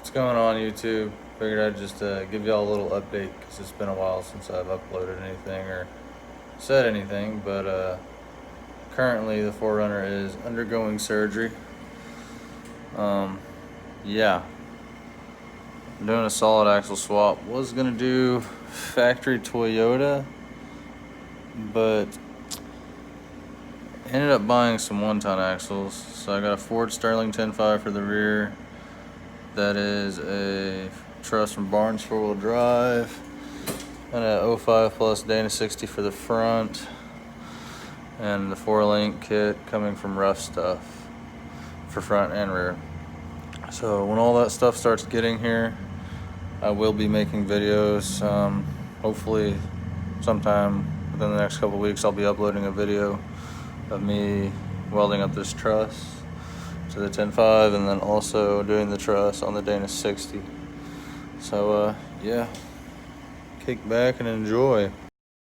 What's going on, YouTube? Figured I'd just give y'all a little update because it's been a while since I've uploaded anything or said anything. But currently, the 4Runner is undergoing surgery. Yeah, I'm doing a solid axle swap. Was gonna do factory Toyota, but ended up buying some 1-ton axles. So I got a Ford Sterling 10.5 for the rear. That is a truss from Barnes 4-wheel drive, and a 05 plus Dana 60 for the front, and the 4-link kit coming from Rough Stuff for front and rear. So when all that stuff starts getting here, I will be making videos. Hopefully sometime within the next couple weeks I'll be uploading a video of me welding up this truss to the 10.5 and then also doing the truss on the Dana 60. So yeah, kick back and enjoy.